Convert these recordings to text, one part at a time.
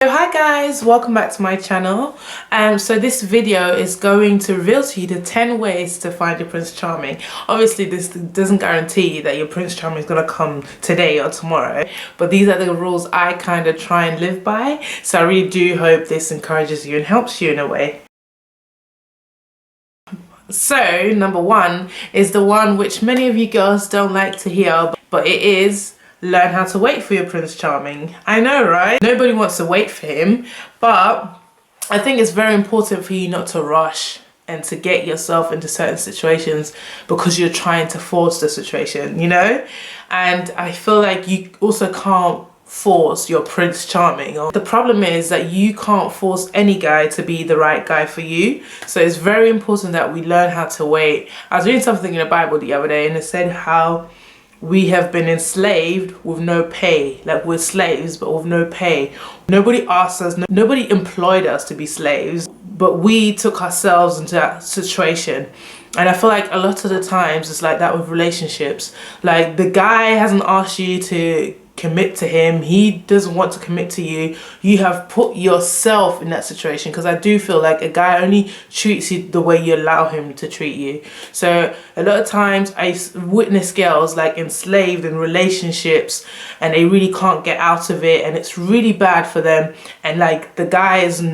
So hi guys, welcome back to my channel. So this video is going to reveal to you the 10 ways to find your Prince Charming. Obviously this doesn't guarantee that your Prince Charming is going to come today or tomorrow, but these are the rules I kind of try and live by. So I really do hope this encourages you and helps you in a way. So number one is the one which many of you girls don't like to hear, but it is: learn how to wait for your Prince Charming. I know, right? Nobody wants to wait for him, but I think it's very important for you not to rush and to get yourself into certain situations because you're trying to force the situation, you know? And I feel like you also can't force your Prince Charming. The problem is that you can't force any guy to be the right guy for you. So it's very important that we learn how to wait. I was reading something in the Bible the other day and it said how we have been enslaved with no pay. Like, we're slaves but with no pay. Nobody asked us, nobody employed us to be slaves, but we took ourselves into that situation. And I feel like a lot of the times it's like that with relationships. Like, the guy hasn't asked you to commit to him, he doesn't want to commit to you, you have put yourself in that situation. Because I do feel like a guy only treats you the way you allow him to treat you. So a lot of times I witness girls like enslaved in relationships and they really can't get out of it and it's really bad for them, and like the guy is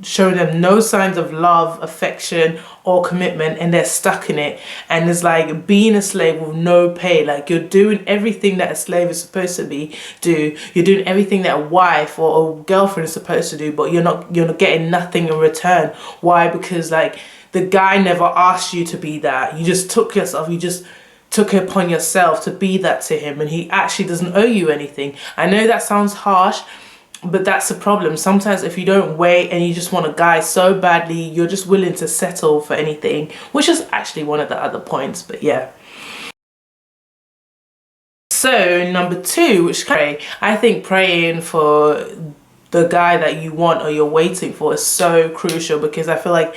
showing them no signs of love, affection or commitment, and they're stuck in it. And it's like being a slave with no pay. Like, you're doing everything that a slave is supposed to do, you're doing everything that a wife or a girlfriend is supposed to do, but you're not getting nothing in return. Why? Because like the guy never asked you to be that. You just took it upon yourself to be that to him, and he actually doesn't owe you anything. I know that sounds harsh, but that's the problem. Sometimes if you don't wait and you just want a guy so badly, you're just willing to settle for anything, which is actually one of the other points, but yeah. So number two, which I think praying for the guy that you want or you're waiting for is so crucial, because I feel like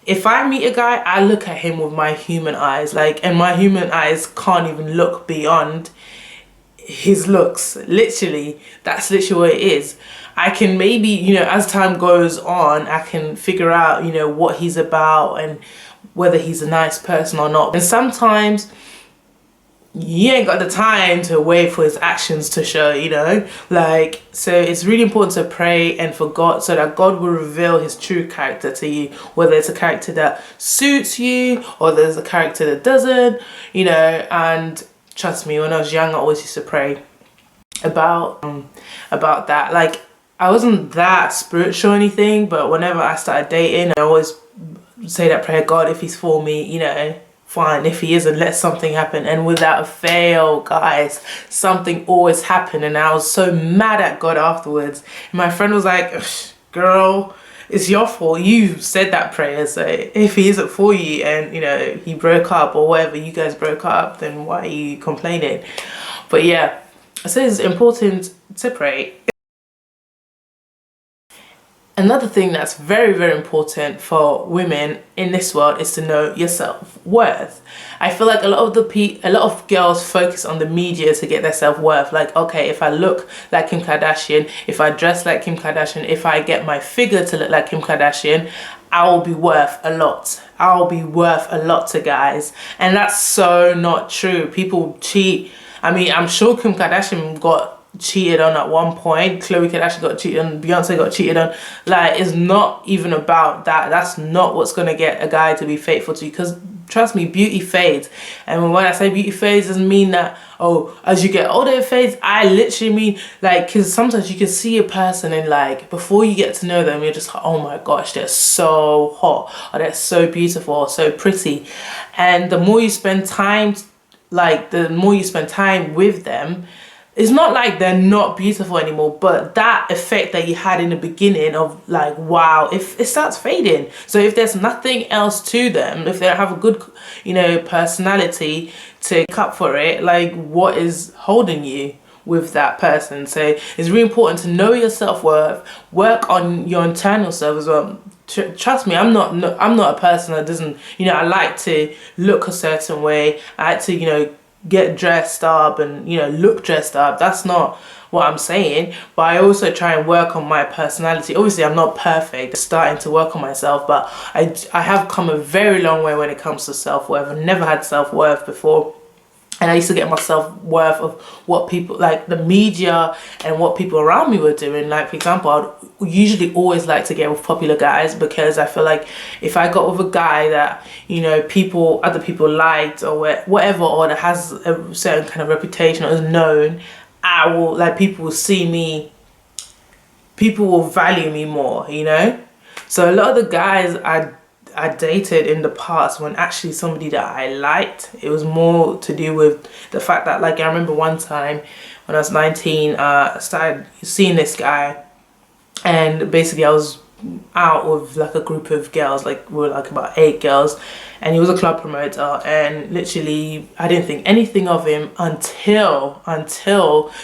if I meet a guy, I look at him with my human eyes, and my human eyes can't even look beyond his looks. Literally, that's literally what it is. I can maybe, as time goes on, I can figure out, what he's about and whether he's a nice person or not. And sometimes you ain't got the time to wait for his actions to show, so it's really important to pray and for God, so that God will reveal his true character to you, whether it's a character that suits you or there's a character that doesn't, and trust me, when I was young, I always used to pray about that. Like, I wasn't that spiritual or anything, but whenever I started dating, I always say that prayer: God, if he's for me, fine. If he isn't, let something happen. And without fail, guys, something always happened. And I was so mad at God afterwards. And my friend was like, girl, it's your fault. You said that prayer. So if he isn't for you and, he broke up or whatever, you guys broke up, then why are you complaining? But yeah, so it's important to pray. Another thing that's very, very important for women in this world is to know your self-worth. I feel like a lot of girls focus on the media to get their self-worth. Like, okay, if I look like Kim Kardashian, if I dress like Kim Kardashian, if I get my figure to look like Kim Kardashian, I will be worth a lot. I'll be worth a lot to guys. And that's so not true. People cheat. I mean, I'm sure Kim Kardashian got cheated on at one point, Khloe Kardashian got cheated on, Beyonce got cheated on. Like, it's not even about that. That's not what's gonna get a guy to be faithful to you, because trust me, beauty fades. And when I say beauty fades, doesn't mean that, oh, as you get older it fades. I literally mean, like, because sometimes you can see a person and like before you get to know them, you're just like, oh my gosh, they're so hot, or they're so beautiful, or so pretty. And the more you spend time, the more you spend time with them, it's not like they're not beautiful anymore, but that effect that you had in the beginning of like, wow, if it starts fading. So if there's nothing else to them, if they don't have a good, personality to make up for it, like, what is holding you with that person? So it's really important to know your self-worth, work on your internal self as well. Trust me, I'm not a person that doesn't, I like to look a certain way. I like to, get dressed up and, you know, look dressed up. That's not what I'm saying. But I also try and work on my personality. Obviously I'm not perfect, starting to work on myself, but I have come a very long way when it comes to self-worth. I've never had self-worth before. And I used to get my self-worth of what people, like the media and what people around me were doing. Like, for example, I'd usually always like to get with popular guys, because I feel like if I got with a guy that, you know, other people liked or whatever, or that has a certain kind of reputation or is known, people will see me, people will value me more, you know? So a lot of the guys I dated in the past weren't actually somebody that I liked. It was more to do with the fact that, like, I remember one time when I was 19, I started seeing this guy, and basically I was out with like a group of girls, like we were like about 8 girls, and he was a club promoter, and literally I didn't think anything of him until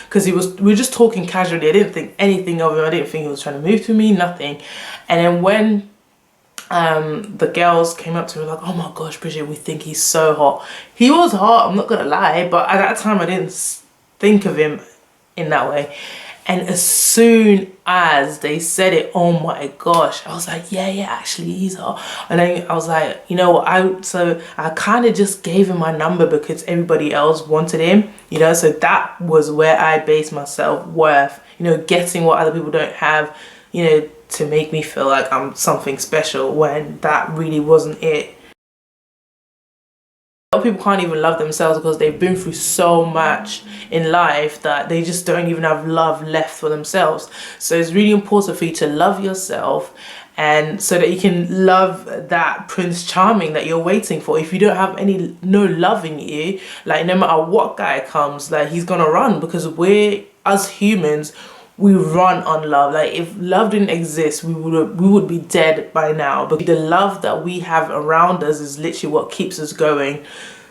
because we were just talking casually. I didn't think anything of him. I didn't think he was trying to move to me, nothing. And then when the girls came up to me like, oh my gosh, Bridget, we think he's so hot. He was hot, I'm not gonna lie, but at that time I didn't think of him in that way. And as soon as they said it, oh my gosh, I was like, yeah, actually he's hot. And then I was like, you know, I kind of just gave him my number because everybody else wanted him, you know. So that was where I based my self-worth, you know, getting what other people don't have, you know, to make me feel like I'm something special, when that really wasn't it. A lot of people can't even love themselves because they've been through so much in life that they just don't even have love left for themselves. So it's really important for you to love yourself, and so that you can love that Prince Charming that you're waiting for. If you don't have no love in you, like, no matter what guy comes, like, he's gonna run, because us humans, we run on love. Like, if love didn't exist, we would be dead by now. But the love that we have around us is literally what keeps us going.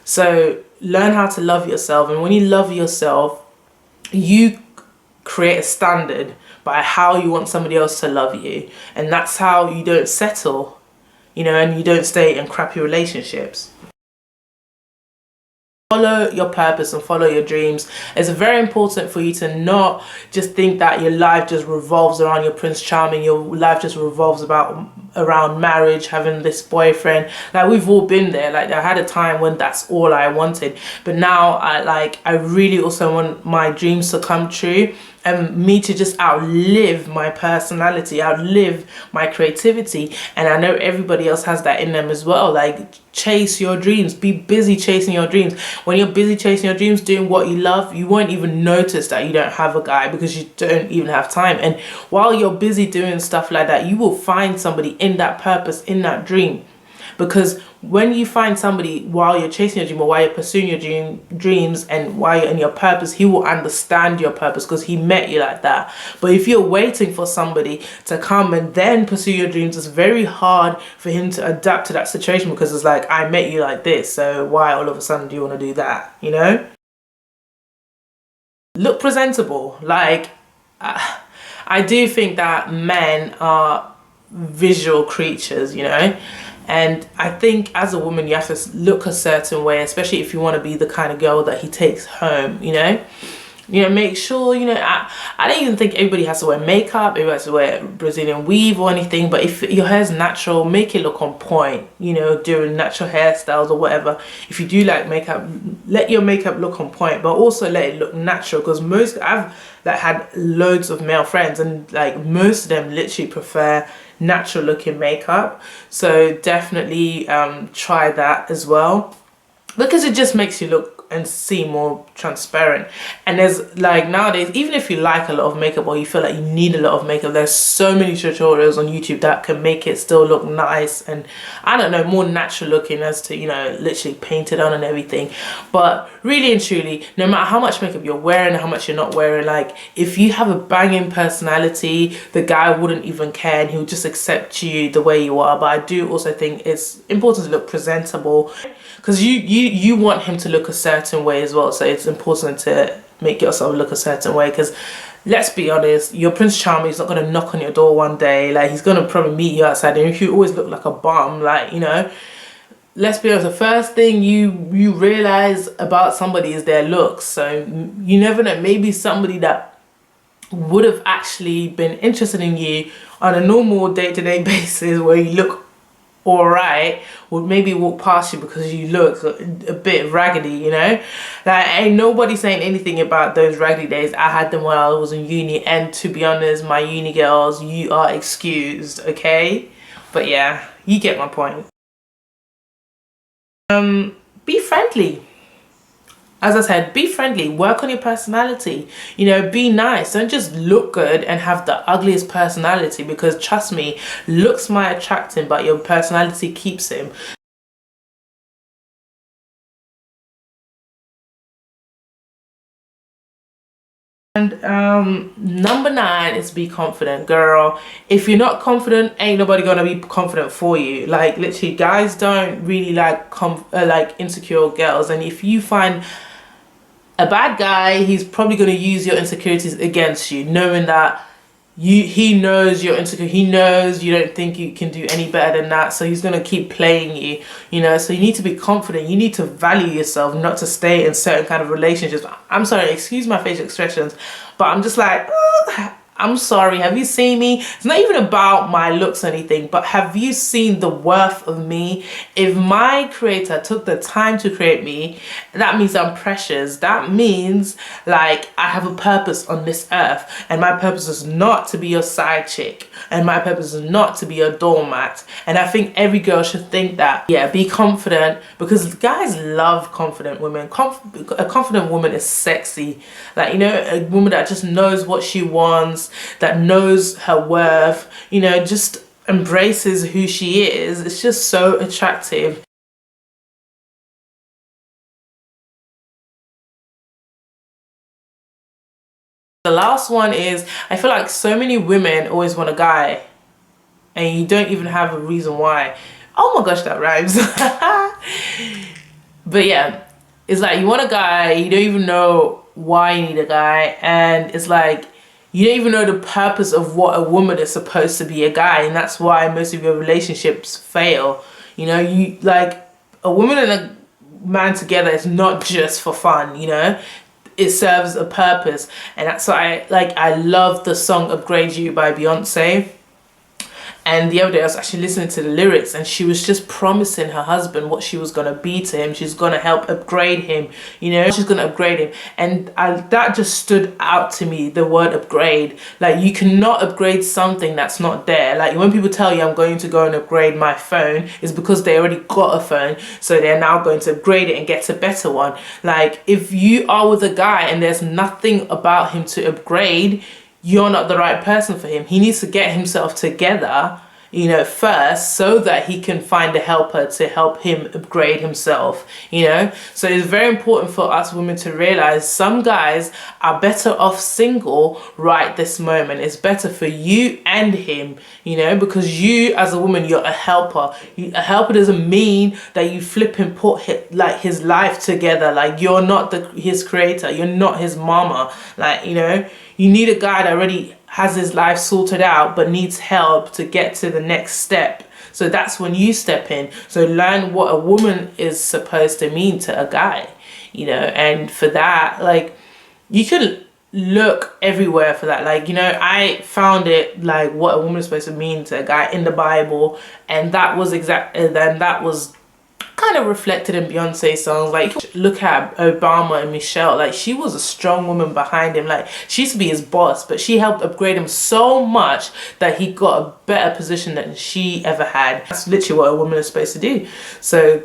So learn how to love yourself, and when you love yourself, you create a standard by how you want somebody else to love you, and that's how you don't settle, you know, and you don't stay in crappy relationships. Follow your purpose and follow your dreams. It's very important for you to not just think that your life just revolves around your Prince Charming, your life just revolves around marriage, having this boyfriend. Like, we've all been there. Like, I had a time when that's all I wanted, but now I really also want my dreams to come true, and me to just outlive my personality, outlive my creativity. And I know everybody else has that in them as well. Like, chase your dreams, be busy chasing your dreams. When you're busy chasing your dreams, doing what you love, you won't even notice that you don't have a guy, because you don't even have time. And while you're busy doing stuff like that, you will find somebody in that purpose, in that dream. Because when you find somebody while you're chasing your dream, or while you're pursuing your dreams, and while you're in your purpose, he will understand your purpose because he met you like that. But if you're waiting for somebody to come and then pursue your dreams, it's very hard for him to adapt to that situation, because it's like, I met you like this, so why all of a sudden do you want to do that, you know? Look presentable. Like, I do think that men are visual creatures, you know. And I think as a woman, you have to look a certain way, especially if you want to be the kind of girl that he takes home, you know. Make sure, I don't even think everybody has to wear makeup, everybody has to wear Brazilian weave or anything, but if your hair's natural, make it look on point, doing natural hairstyles or whatever. If you do like makeup, let your makeup look on point, but also let it look natural, because I've had loads of male friends, and most of them literally prefer natural looking makeup. So definitely try that as well, because it just makes you look and seem more transparent. And there's nowadays, even if you like a lot of makeup or you feel like you need a lot of makeup, there's so many tutorials on YouTube that can make it still look nice and, I don't know, more natural looking, as to literally painted on and everything. But really and truly, no matter how much makeup you're wearing, how much you're not wearing, if you have a banging personality, the guy wouldn't even care and he'll just accept you the way you are. But I do also think it's important to look presentable, because you want him to look a certain way as well. So it's important to make yourself look a certain way, because let's be honest, your Prince Charming is not going to knock on your door one day. He's going to probably meet you outside, and if you always look like a bum, let's be honest, the first thing you realize about somebody is their looks. So you never know, maybe somebody that would have actually been interested in you on a normal day-to-day basis where you look all right would maybe walk past you because you look a bit raggedy, you know. Like, ain't nobody saying anything about those raggedy days. I had them when I was in uni, and to be honest, my uni girls, you are excused, okay? But yeah, you get my point. Be friendly. As I said, be friendly, work on your personality, you know, be nice. Don't just look good and have the ugliest personality, because trust me, looks might attract him, but your personality keeps him. And number 9 is be confident, girl. If you're not confident, ain't nobody gonna be confident for you. Like, literally, guys don't really like insecure girls, and if you find a bad guy, he's probably going to use your insecurities against you, knowing that he knows you're insecure, he knows you don't think you can do any better than that, so he's going to keep playing you, you know. So you need to be confident, you need to value yourself, not to stay in certain kind of relationships. I'm sorry, excuse my facial expressions, but I'm just like, I'm sorry, have you seen me? It's not even about my looks or anything, but have you seen the worth of me? If my creator took the time to create me, that means I'm precious. That means, like, I have a purpose on this earth, and my purpose is not to be your side chick, and my purpose is not to be your doormat. And I think every girl should think that. Yeah, be confident, because guys love confident women. A confident woman is sexy. Like, you know, a woman that just knows what she wants, that knows her worth, you know, just embraces who she is. It's just so attractive. The last one is, I feel like so many women always want a guy and you don't even have a reason why. Oh my gosh, that rhymes. But yeah, it's like you want a guy, you don't even know why you need a guy, and it's like you don't even know the purpose of what a woman is supposed to be a guy, and that's why most of your relationships fail. You know, you like a woman and a man together is not just for fun, you know. It serves a purpose, and that's why I love the song Upgrade You by Beyonce. And the other day I was actually listening to the lyrics, and she was just promising her husband what she was going to be to him. She's going to help upgrade him, you know, she's going to upgrade him. And that just stood out to me, the word upgrade. Like, you cannot upgrade something that's not there. Like, when people tell you I'm going to go and upgrade my phone, it's because they already got a phone, so they're now going to upgrade it and get a better one. Like, if you are with a guy and there's nothing about him to upgrade, you're not the right person for him. He needs to get himself together, you know, first, so that he can find a helper to help him upgrade himself, you know. So it's very important for us women to realize some guys are better off single right this moment. It's better for you and him, you know, because you as a woman, you're a helper. A helper doesn't mean that you flip and put his life together. Like, you're not his creator, you're not his mama. Like, you know, you need a guy that already has his life sorted out but needs help to get to the next step. So that's when you step in. So learn what a woman is supposed to mean to a guy, you know. And for that, like, you could look everywhere for that. Like, you know, I found it, like, what a woman is supposed to mean to a guy in the Bible, and that was that was kind of reflected in Beyonce's songs. Like, look at Obama and Michelle. Like, she was a strong woman behind him. Like, she used to be his boss, but she helped upgrade him so much that he got a better position than she ever had. That's literally what a woman is supposed to do. So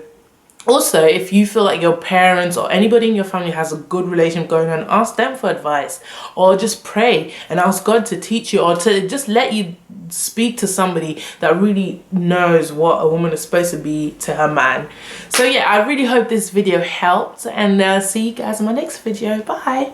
also, if you feel like your parents or anybody in your family has a good relationship going on, ask them for advice, or just pray and ask God to teach you, or to just let you speak to somebody that really knows what a woman is supposed to be to her man. So yeah, I really hope this video helped, and see you guys in my next video. Bye.